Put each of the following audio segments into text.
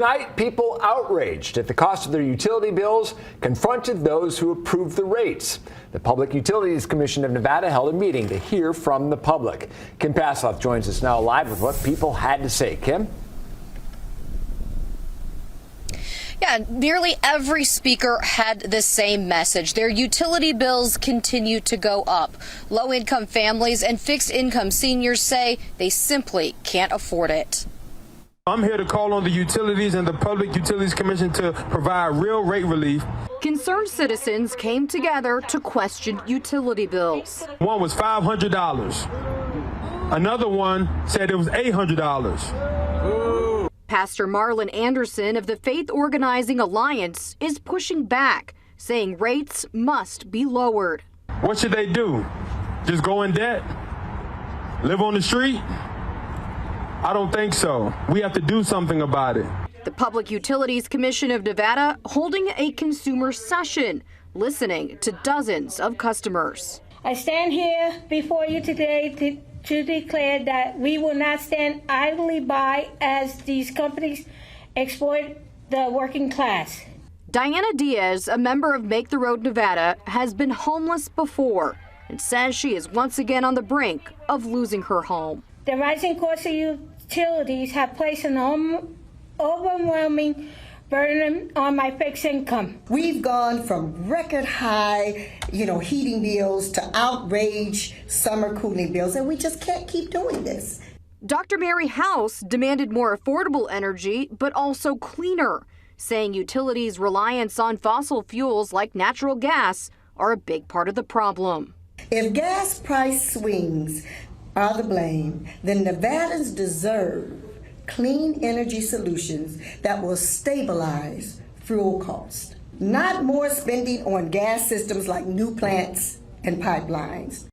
tonight, people outraged at the cost of their utility bills confronted those who approved the rates. The Public Utilities Commission of Nevada held a meeting to hear from the public. Kim Passoff joins us now live with what people had to say. Kim? Yeah, nearly every speaker had the same message. Their utility bills continue to go up. Low-income families and fixed-income seniors say they simply can't afford it. I'm here to call on the utilities and the Public Utilities Commission to provide real rate relief. Concerned citizens came together to question utility bills. One was $500. Another one said it was $800. Pastor Marlon Anderson of the Faith Organizing Alliance is pushing back, saying rates must be lowered. What should they do? Just go in debt? Live on the street? I don't think so. We have to do something about it. The Public Utilities Commission of Nevada holding a consumer session, listening to dozens of customers. I stand here before you today to declare that we will not stand idly by as these companies exploit the working class. Diana Diaz, a member of Make the Road Nevada, has been homeless before and says she is once again on the brink of losing her home. The rising costs of utilities have placed an overwhelming burden on my fixed income. We've gone from record high, heating bills to outraged summer cooling bills, and we just can't keep doing this. Dr. Mary House demanded more affordable energy, but also cleaner, saying utilities' reliance on fossil fuels like natural gas are a big part of the problem. If gas price swings are the blame, then Nevadans deserve clean energy solutions that will stabilize fuel costs, not more spending on gas systems like new plants and pipelines.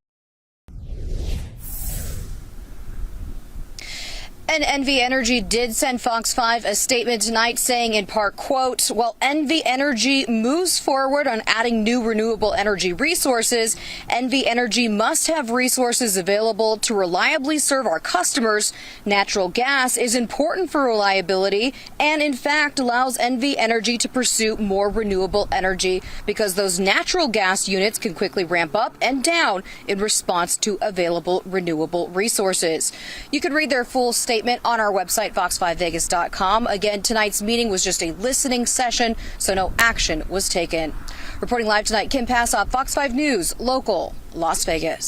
And NV Energy did send Fox 5 a statement tonight saying in part, quote, while NV Energy moves forward on adding new renewable energy resources, NV Energy must have resources available to reliably serve our customers. Natural gas is important for reliability and, in fact, allows NV Energy to pursue more renewable energy because those natural gas units can quickly ramp up and down in response to available renewable resources. You can read their full statement on our website, fox5vegas.com. Again, tonight's meeting was just a listening session, so no action was taken. Reporting live tonight, Kim Passoff, Fox 5 News, local, Las Vegas.